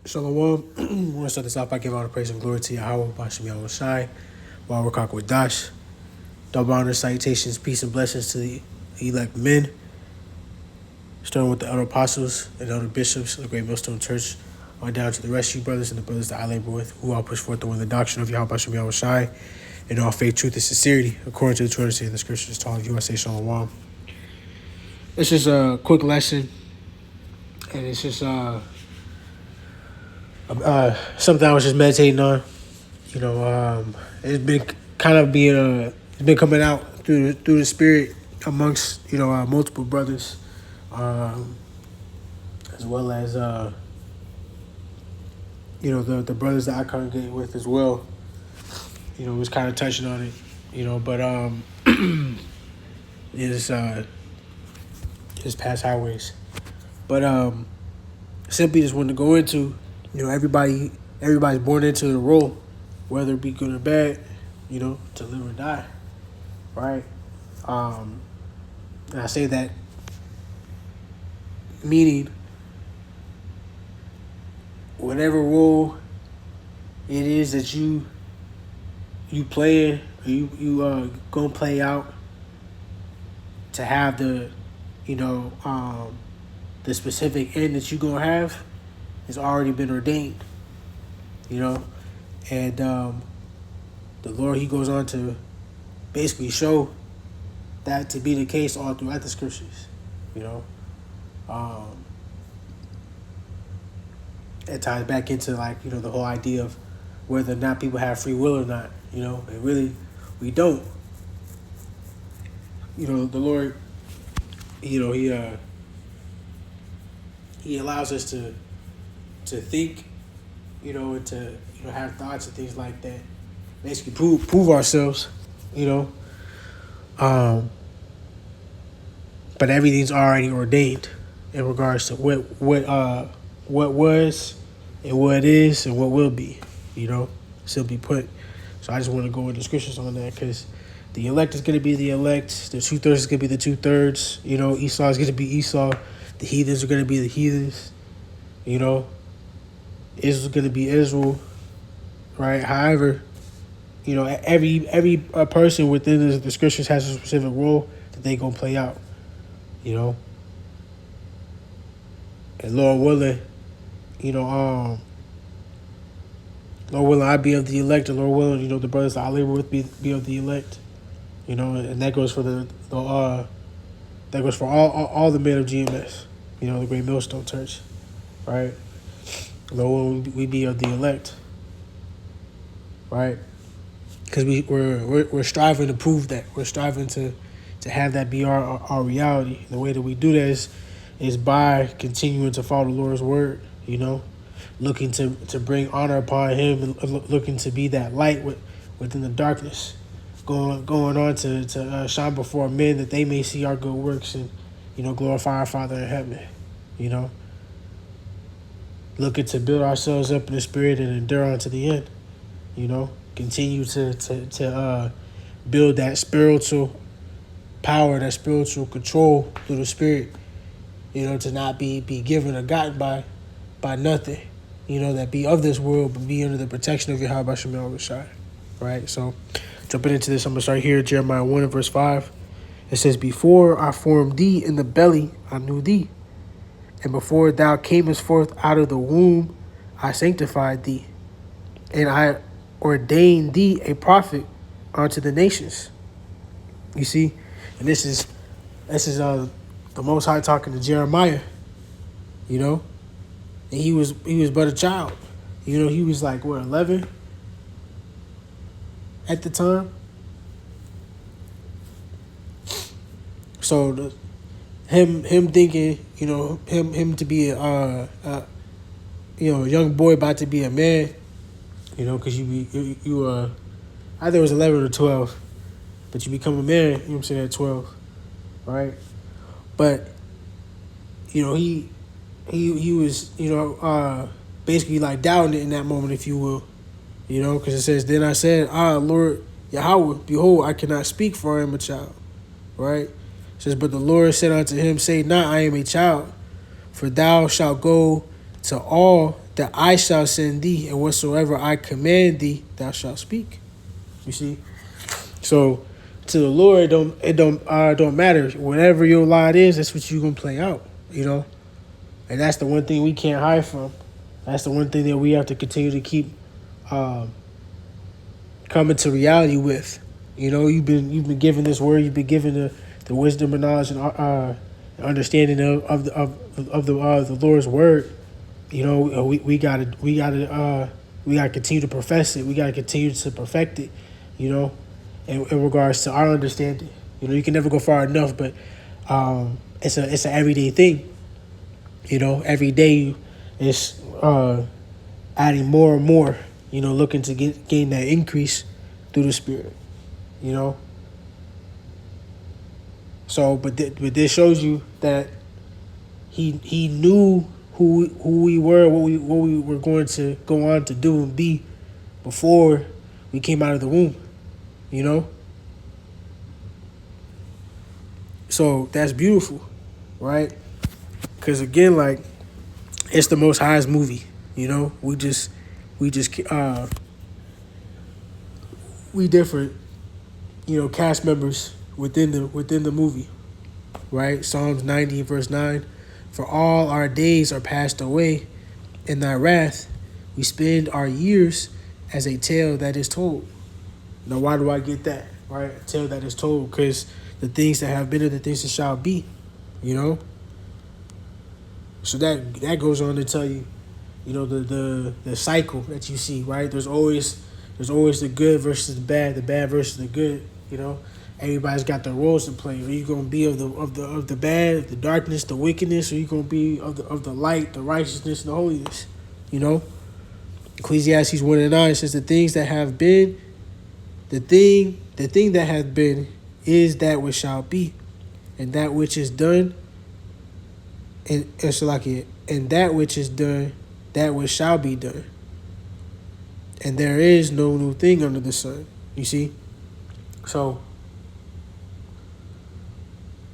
Shalom. I want to start this off by giving all the praise and glory to Yahweh, Bashem Yahweh Shai, while we're with Dash. Double honor, salutations, peace, and blessings to the elect men, starting with the elder apostles and elder bishops of the Great Millstone Church, on down to the rest of you brothers and the brothers that I labor with, who all push forth the way the doctrine of Yahweh, Bashem Yahweh Shai, in all faith, truth, and sincerity, according to the true understanding of the scriptures. To all of you, I say Shalom. It's just a quick lesson, and it's just something I was just meditating on. It's been kind of it's been coming out through the spirit amongst multiple brothers, as well as the brothers that I congregate with as well. Was kind of touching on it, but it's past highways, but simply just wanted to go into everybody's born into the role, whether it be good or bad, to live or die, right? And I say that meaning whatever role it is that you play or you gonna play out to have the the specific end that you gonna have has already been ordained, and the Lord, he goes on to basically show that to be the case all throughout the scriptures, it ties back into the whole idea of whether or not people have free will or not, and really we don't. The Lord, he allows us to think, and to have thoughts and things like that. Basically prove ourselves, but everything's already ordained in regards to what was and what is and what will be, simply put. So I just want to go into scriptures on that, because the elect is going to be the elect, the 2/3 is going to be the 2/3, Esau is going to be Esau, the heathens are going to be the heathens, Israel's going to be Israel, right? However, every person within the scriptures has a specific role that they gonna play out, and Lord willing, Lord willing, I be of the elect, and Lord willing, the brothers that I labor with be of the elect, and that goes for that goes for all the men of GMS, the Great Millstone Church, right? Lord willing, we be of the elect, right? Because we're striving to prove that. We're striving to have that be our reality. The way that we do that is by continuing to follow the Lord's word, looking to bring honor upon him, and looking to be that light within the darkness, going on to shine before men, that they may see our good works and glorify our Father in heaven, looking to build ourselves up in the spirit and endure unto the end, continue to build that spiritual power, that spiritual control through the spirit, to not be given or gotten by nothing, that be of this world, but be under the protection of Yahweh Bashem Yahweh Shai, right? So jumping into this, I'm going to start here, Jeremiah 1 and verse 5. It says, "Before I formed thee in the belly, I knew thee. And before thou camest forth out of the womb, I sanctified thee. And I ordained thee a prophet unto the nations." You see, and this is the Most High talking to Jeremiah. And he was but a child. He was like 11 at the time. So him thinking, him to be a young boy about to be a man, because you I think it was 11 or 12, but you become a man, what I'm saying, at 12, right? But he was basically like doubting it in that moment, if you will, because it says, "Then I said, Lord Yahweh, behold, I cannot speak, for I am a child," right? It says, "But the Lord said unto him, Say not, I am a child, for thou shalt go to all that I shall send thee, and whatsoever I command thee, thou shalt speak. You see? So to the Lord, it don't matter. Whatever your lot is, that's what you're gonna play out. You know? And that's the one thing we can't hide from. That's the one thing that we have to continue to keep coming to reality with. You know, you've been given this word, you've been given the wisdom and knowledge and understanding of the Lord's word. You know, we gotta continue to profess it. We gotta continue to perfect it. You know, in regards to our understanding. You know, you can never go far enough, but it's an everyday thing. You know, every day it's adding more and more. You know, looking to gain that increase through the Spirit. You know. So, but this shows you that he knew who we were, what we were going to go on to do and be before we came out of the womb. You know. So that's beautiful, right? Because again, like, it's the Most High's movie. You know, we different, you know, cast members within the movie, right? Psalms 90 verse 9, for all our days are passed away in thy wrath. We spend our years as a tale that is told. Now, why do I get that? Right, a tale that is told, because the things that have been are the things that shall be. You know. So that goes on to tell you, you know, the cycle that you see, right? There's always the good versus the bad versus the good. You know, everybody's got their roles to play. Are you gonna be of the bad, the darkness, the wickedness, or are you gonna be of the light, the righteousness, and the holiness? You know, Ecclesiastes 1:9 says the things that have been, the thing that hath been is that which shall be, and that which is done. And that which is done, that which shall be done. And there is no new thing under the sun. You see? So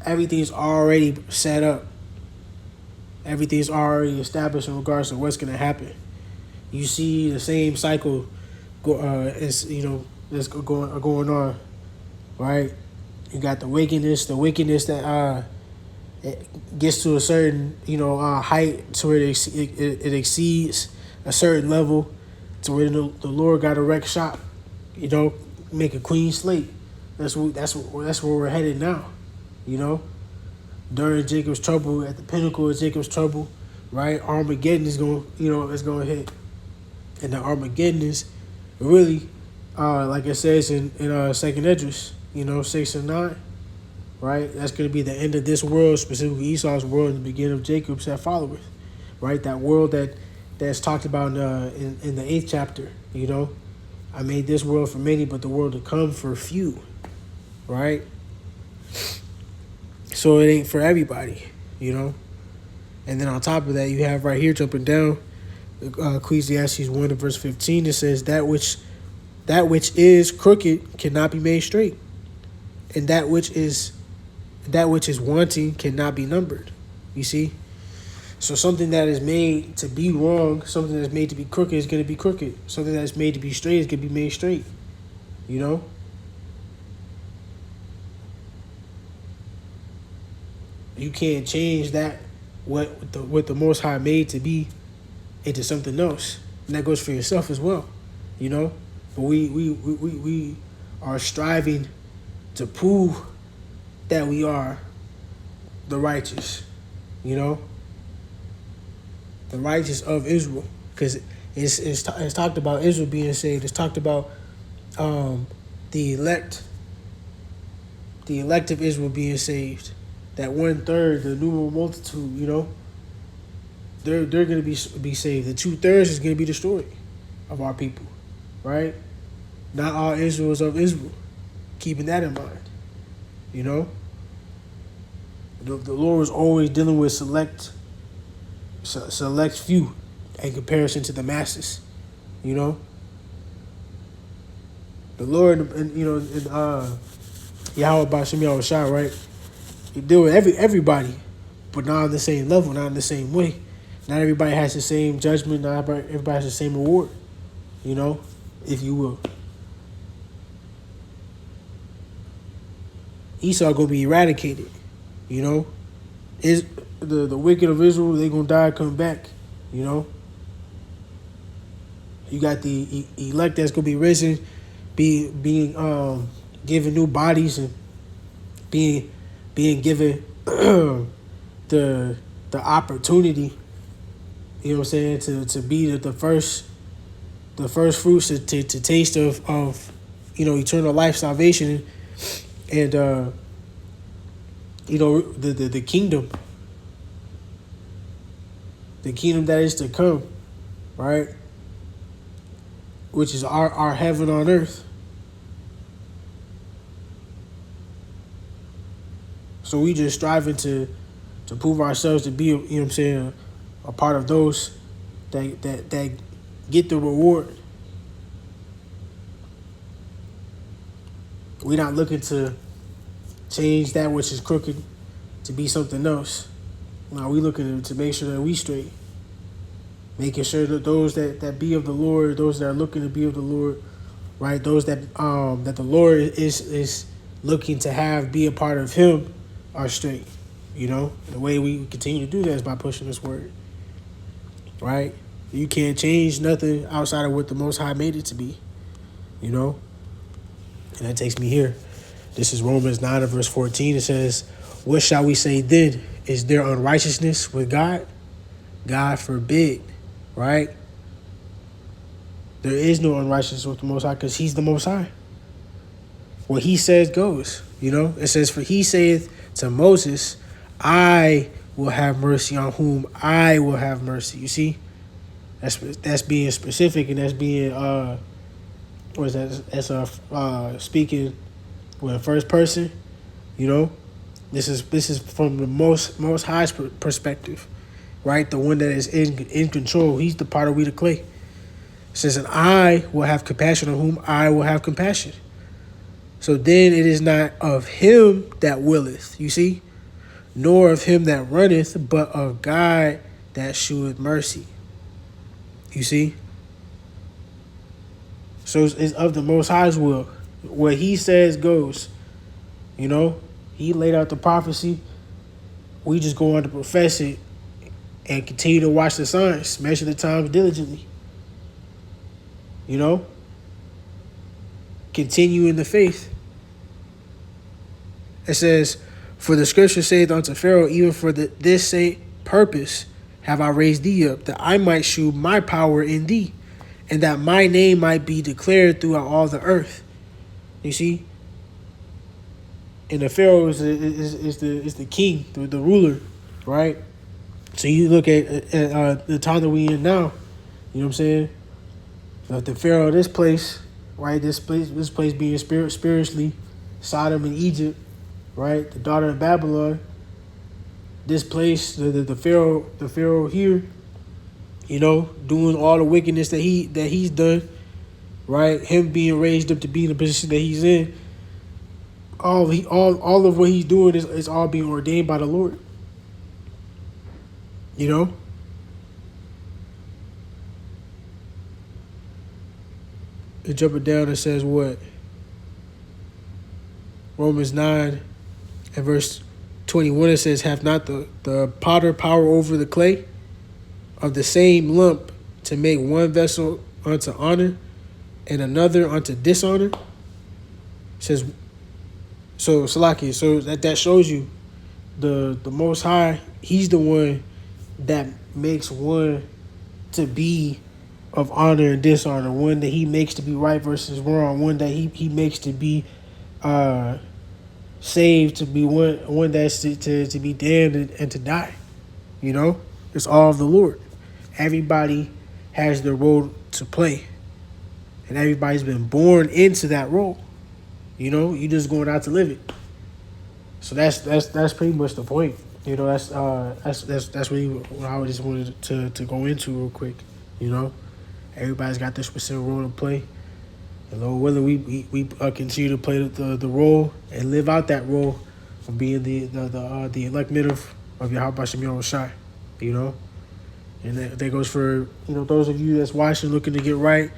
everything's already set up. Everything's already established in regards to what's going to happen. You see the same cycle that's going on, right? You got the wickedness that it gets to a certain, height to where it exceeds a certain level, to where the Lord got a wreck shop, make a clean slate. That's where we're headed now, During Jacob's trouble, at the pinnacle of Jacob's trouble, right? Armageddon is going to hit, and the Armageddon is really, like it says in Second Esdras, 6 and 9. Right, that's going to be the end of this world, specifically Esau's world, and the beginning of Jacob's that followeth. Right, that world that's talked about in the 8th chapter. I made this world for many, but the world to come for few. Right, so it ain't for everybody. And then on top of that, you have right here jumping down, Ecclesiastes 1 and verse 15. It says that which is crooked cannot be made straight, and that which is wanting cannot be numbered. You see? So something that is made to be wrong, something that's made to be crooked is going to be crooked. Something that's made to be straight is going to be made straight. You can't change that, what the Most High made to be, into something else. And that goes for yourself as well. But we are striving to prove that we are the righteous, the righteous of Israel, because it's talked about Israel being saved. It's talked about the elect of Israel being saved. That 1/3, the numeral multitude, they're going to be saved. The 2/3 is going to be destroyed of our people, right? Not all Israel is of Israel. Keeping that in mind. The Lord was always dealing with select few in comparison to the masses. The Lord, and Yahweh Bashim Yahushua, right? He deal with everybody, but not on the same level, not in the same way. Not everybody has the same judgment. Not everybody has the same reward. You know, if you will. Esau gonna be eradicated. You know, is the wicked of Israel, they gonna die, come back. You know, you got the elect that's gonna be risen, being given new bodies and being given the opportunity. You know what I'm saying, to be the first fruits to taste of eternal life, salvation, and the kingdom. The kingdom that is to come, right? Which is our heaven on earth. So we just striving to prove ourselves to be, you know what I'm saying, a part of those that get the reward. We're not looking to change that which is crooked to be something else. No, we looking to make sure that we straight. Making sure that those that be of the Lord, those that are looking to be of the Lord, right? Those that that the Lord is looking to have be a part of Him are straight. You know, the way we continue to do that is by pushing this word, right? You can't change nothing outside of what the Most High made it to be, you know? And that takes me here. This is Romans 9 and verse 14. It says, what shall we say then? Is there unrighteousness with God? God forbid, right? There is no unrighteousness with the Most High because He's the Most High. What He says goes, you know? It says, for He saith to Moses, I will have mercy on whom I will have mercy. You see? That's being specific, and that's being what is that? That's speaking with first person. You know, this is from the most high perspective, right? The one that is in control. He's the potter, we the clay. It says, and I will have compassion on whom I will have compassion. So then it is not of him that willeth, you see, nor of him that runneth, but of God that sheweth mercy. You see? So it's of the Most High's will. What He says goes. You know? He laid out the prophecy. We just go on to profess it and continue to watch the signs, measure the times diligently. You know? Continue in the faith. It says, for the scripture saith unto Pharaoh, even for this same purpose have I raised thee up, that I might shew my power in thee, and that my name might be declared throughout all the earth. You see? And the Pharaoh is the king, the ruler, right? So you look at the time that we in now, you know what I'm saying? The Pharaoh of this place, right? This place being spiritually Sodom and Egypt, right? The daughter of Babylon. This place, the Pharaoh here, you know, doing all the wickedness that he's done, right? Him being raised up to be in the position that he's in. All of what he's doing is all being ordained by the Lord. You know? And jumping down, it says what? Romans 9 and verse 21, it says, have not the potter power over the clay of the same lump to make one vessel unto honor and another unto dishonor? It says, so Salaki, so that shows you the Most High, He's the one that makes one to be of honor and dishonor, one that He makes to be right versus wrong, one that he makes to be saved, to be one that's to be damned and to die. You know, it's all of the Lord. Everybody has their role to play, and everybody's been born into that role. You know, you just going out to live it. So that's pretty much the point. You know, that's really what I just wanted to go into real quick. You know, everybody's got their specific role to play. And Lord willing, we continue to play the role and live out that role of being the elect men of Yahweh Shem Shai. You know, And that goes for those of you that's watching, looking to get right,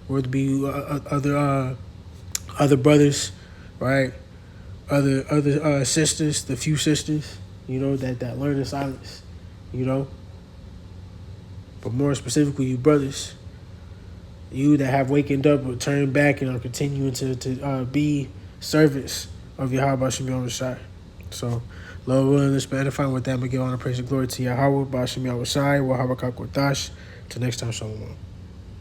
whether it be other brothers, right? Other sisters, the few sisters, that learn in silence, you know. But more specifically, you brothers, you that have wakened up or turned back and are continuing to be servants of Yahweh Shem Yahweh Shai. So, Lord willing, let's magnify with that. We give honor, praise, and glory to Yahweh, Bashem Yahweh Shai, Wahaba Kakwatash. Till next time, Shalom.